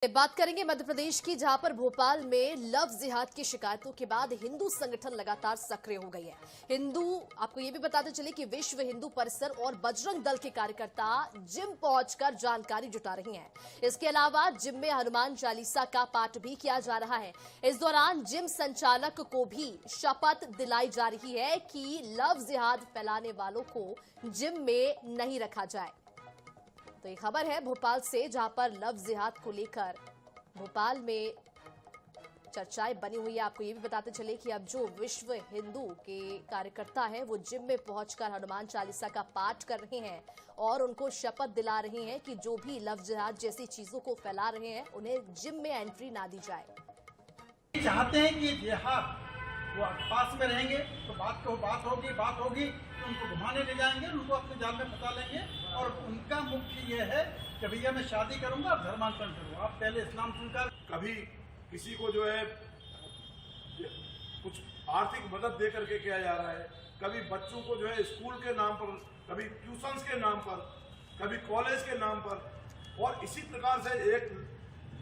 बात करेंगे मध्य प्रदेश की, जहां पर भोपाल में लव जिहाद की शिकायतों के बाद हिंदू संगठन लगातार सक्रिय हो गई है। आपको ये भी बताते चले कि विश्व हिंदू परिषद और बजरंग दल के कार्यकर्ता जिम पहुंचकर जानकारी जुटा रही हैं। इसके अलावा जिम में हनुमान चालीसा का पाठ भी किया जा रहा है। इस दौरान जिम संचालक को भी शपथ दिलाई जा रही है कि लव जिहाद फैलाने वालों को जिम में नहीं रखा जाए। तो ये खबर है भोपाल से, जहां पर लव जिहाद को लेकर भोपाल में चर्चाएं बनी हुई है। आपको ये भी बताते चले कि अब जो विश्व हिंदू के कार्यकर्ता हैं वो जिम में पहुंचकर हनुमान चालीसा का पाठ कर रहे हैं और उनको शपथ दिला रहे हैं कि जो भी लव जिहाद जैसी चीजों को फैला रहे हैं उन्हें जिम में एंट्री ना दी जाए। चाहते हैं कि जिहाद वो पास में रहेंगे तो बात होगी तो उनको घुमाने ले जाएंगे, उनको अपने जाल में फंसा लेंगे और उनका मुख्य ये है कि भैया मैं शादी करूंगा और धर्मांतरण करूंगा। आप पहले इस्लाम स्वीकार। कभी किसी को जो है कुछ आर्थिक मदद दे करके किया जा रहा है, कभी बच्चों को जो है स्कूल के नाम पर, कभी ट्यूशंस के नाम पर, कभी कॉलेज के नाम पर, और इसी प्रकार से एक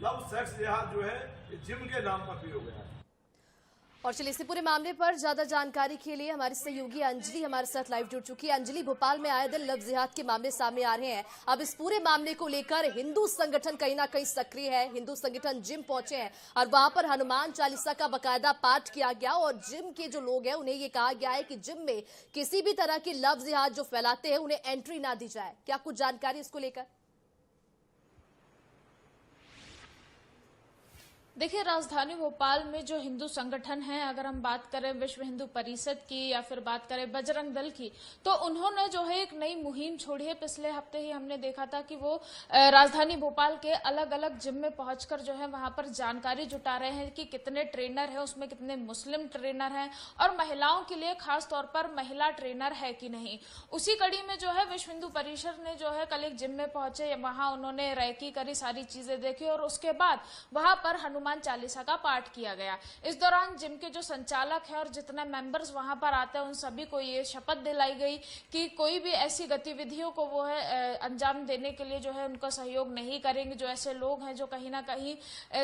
लव सेक्स जिहाद जो है जिम के नाम पर भी हो गया है। और चलिए इसी पूरे मामले पर ज्यादा जानकारी के लिए हमारी सहयोगी अंजलि हमारे साथ लाइव जुड़ चुकी है। अंजलि, भोपाल में आए दिन लव जिहाद के मामले सामने आ रहे हैं। अब इस पूरे मामले को लेकर हिंदू संगठन कहीं ना कहीं सक्रिय है। हिंदू संगठन जिम पहुंचे हैं और वहां पर हनुमान चालीसा का बकायदा पाठ किया गया और जिम के जो लोग हैं उन्हें ये कहा गया है कि जिम में किसी भी तरह की लव जिहाद जो फैलाते हैं उन्हें एंट्री ना दी जाए। क्या कुछ जानकारी इसको लेकर? देखिए, राजधानी भोपाल में जो हिंदू संगठन है, अगर हम बात करें विश्व हिंदू परिषद की या फिर बात करें बजरंग दल की, तो उन्होंने जो है एक नई मुहिम छोड़ी है। पिछले हफ्ते ही हमने देखा था कि वो राजधानी भोपाल के अलग अलग जिम में पहुंचकर जो है वहां पर जानकारी जुटा रहे हैं कि कितने ट्रेनर हैं, उसमें कितने मुस्लिम ट्रेनर हैं और महिलाओं के लिए खास तौर पर महिला ट्रेनर है कि नहीं। उसी कड़ी में जो है विश्व हिंदू परिषद ने जो है कल एक जिम में पहुंचे, वहां उन्होंने रैकी करी, सारी चीजें देखी और उसके बाद वहां पर हनुमान चालीसा का पाठ किया गया। इस दौरान जिम के जो संचालक है और जितने मेंबर्स वहां पर आते हैं उन सभी को ये शपथ दिलाई गई कि कोई भी ऐसी गतिविधियों को वो है अंजाम देने के लिए जो है उनका सहयोग नहीं करेंगे। जो ऐसे लोग हैं जो कहीं ना कहीं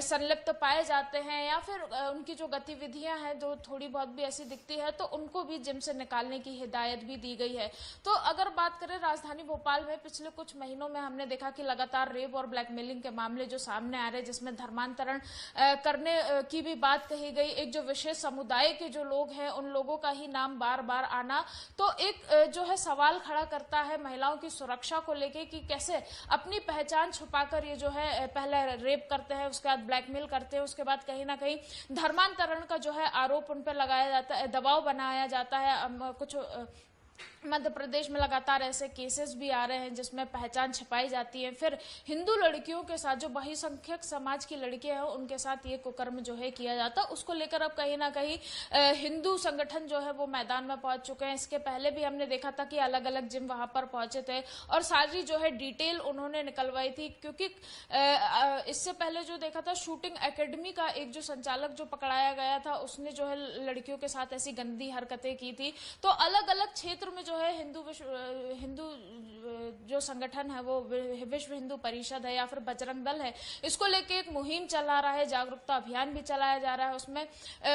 संलिप्त पाए जाते हैं या फिर उनकी जो गतिविधियां हैं जो थोड़ी बहुत भी ऐसी दिखती है तो उनको भी जिम से निकालने की हिदायत भी दी गई है। तो अगर बात करें राजधानी भोपाल में पिछले कुछ महीनों में हमने देखा कि लगातार रेप और ब्लैकमेलिंग के मामले जो सामने आ रहे हैं, जिसमें धर्मांतरण करने की भी बात कही गई, एक जो विशेष समुदाय के जो लोग हैं उन लोगों का ही नाम बार बार आना, तो एक जो है सवाल खड़ा करता है महिलाओं की सुरक्षा को लेके कि कैसे अपनी पहचान छुपाकर ये जो है पहले रेप करते हैं, उसके बाद ब्लैकमेल करते हैं, उसके बाद कहीं ना कहीं धर्मांतरण का जो है आरोप उन पर लगाया जाता है, दबाव बनाया जाता है। कुछ मध्य प्रदेश में लगातार ऐसे केसेस भी आ रहे हैं जिसमें पहचान छुपाई जाती है। फिर हिंदू लड़कियों के साथ, जो बहुसंख्यक समाज की लड़कियां हैं, उनके साथ ये कुकर्म जो है किया जाता है। उसको लेकर अब कहीं ना कहीं हिंदू संगठन जो है वो मैदान में पहुंच चुके हैं। इसके पहले भी हमने देखा था कि अलग अलग जिम वहां पर पहुंचे थे और सारी जो है डिटेल उन्होंने निकलवाई थी, क्योंकि इससे पहले जो देखा था शूटिंग एकेडमी का एक जो संचालक जो पकड़ाया गया था, उसने जो है लड़कियों के साथ ऐसी गंदी हरकतें की थी। तो अलग अलग क्षेत्र में जो है हिंदू जो संगठन है वो विश्व हिंदू परिषद है या फिर बजरंग दल है, इसको लेके एक मुहिम चला रहा है, जागरूकता अभियान भी चलाया जा रहा है। उसमें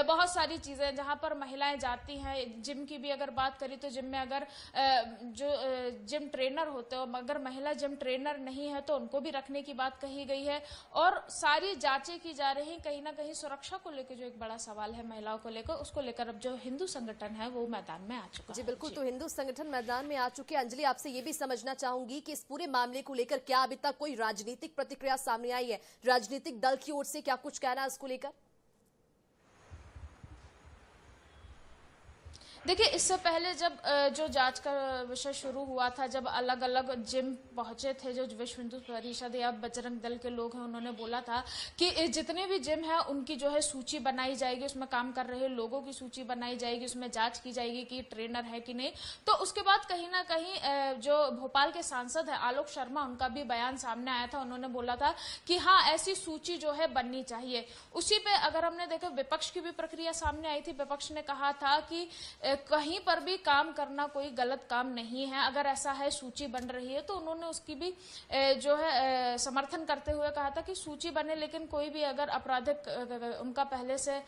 बहुत सारी चीजें जहां पर महिलाएं जाती हैं। जिम की भी अगर बात करें तो जिम में अगर जो जिम ट्रेनर होते हैं, अगर महिला जिम ट्रेनर नहीं है तो उनको भी रखने की बात कही गई है और सारी जांचें की जा रही हैं। कहीं ना कहीं सुरक्षा को लेकर जो एक बड़ा सवाल है महिलाओं को लेकर, उसको लेकर अब जो हिंदू संगठन है वो मैदान में आ चुका है। जी बिल्कुल, तो हिंदू संगठन मैदान में आ चुके हैं। अंजलि, आपसे ये भी समझना चाहूंगी कि इस पूरे मामले को लेकर क्या अभी तक कोई राजनीतिक प्रतिक्रिया सामने आई है? राजनीतिक दल की ओर से क्या कुछ कहना है इसको लेकर? देखिए, इससे पहले जब जो जांच का विषय शुरू हुआ था, जब अलग अलग जिम पहुंचे थे जो विश्व हिंदू परिषद या बजरंग दल के लोग हैं, उन्होंने बोला था कि जितने भी जिम है उनकी जो है सूची बनाई जाएगी, उसमें काम कर रहे लोगों की सूची बनाई जाएगी, उसमें जांच की जाएगी कि ट्रेनर है कि नहीं। तो उसके बाद कहीं ना कहीं जो भोपाल के सांसद है आलोक शर्मा, उनका भी बयान सामने आया था। उन्होंने बोला था कि हाँ, ऐसी सूची जो है बननी चाहिए। उसी पे अगर हमने देखा विपक्ष की भी प्रक्रिया सामने आई थी। विपक्ष ने कहा था कि कहीं पर भी काम करना कोई गलत काम नहीं है। अगर ऐसा है, सूची बन रही है, तो उन्होंने उसकी भी जो है समर्थन करते हुए कहा था कि सूची बने, लेकिन कोई भी अगर आपराधिक उनका पहले से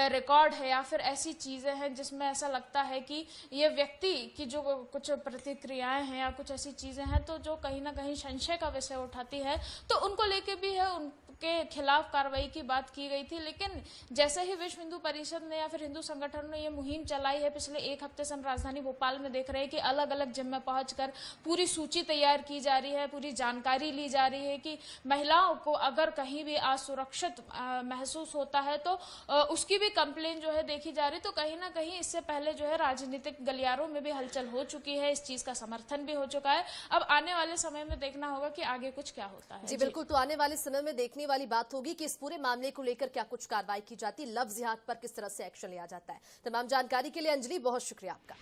रिकॉर्ड है या फिर ऐसी चीजें हैं जिसमें ऐसा लगता है कि ये व्यक्ति की जो कुछ प्रतिक्रियाएं हैं या कुछ ऐसी चीजें हैं तो जो कहीं ना कहीं संशय का विषय उठाती है, तो उनको लेके भी है, उनके खिलाफ कार्रवाई की बात की गई थी। लेकिन जैसे ही विश्व हिंदू परिषद ने या फिर हिंदू संगठन ने ये मुहिम चलाई है, पिछले एक हफ्ते से हम राजधानी भोपाल में देख रहे हैं कि अलग अलग जिम में पहुंचकर पूरी सूची तैयार की जा रही है, पूरी जानकारी ली जा रही है कि महिलाओं को अगर कहीं भी असुरक्षित महसूस होता है तो उसकी भी कंप्लेन जो है देखी जा रही। तो कहीं ना कहीं इससे पहले जो है राजनीतिक गलियारों में भी हलचल हो चुकी है, इस चीज का समर्थन भी हो चुका है। अब आने वाले समय में देखना होगा कि आगे कुछ क्या होता है। जी बिल्कुल, तो आने वाले समय में देखने वाली बात होगी कि इस पूरे मामले को लेकर क्या कुछ कार्रवाई की जाती है, लव जिहाद पर किस तरह से एक्शन लिया जाता है। तमाम जानकारी के लिए अंजलि बहुत शुक्रिया आपका।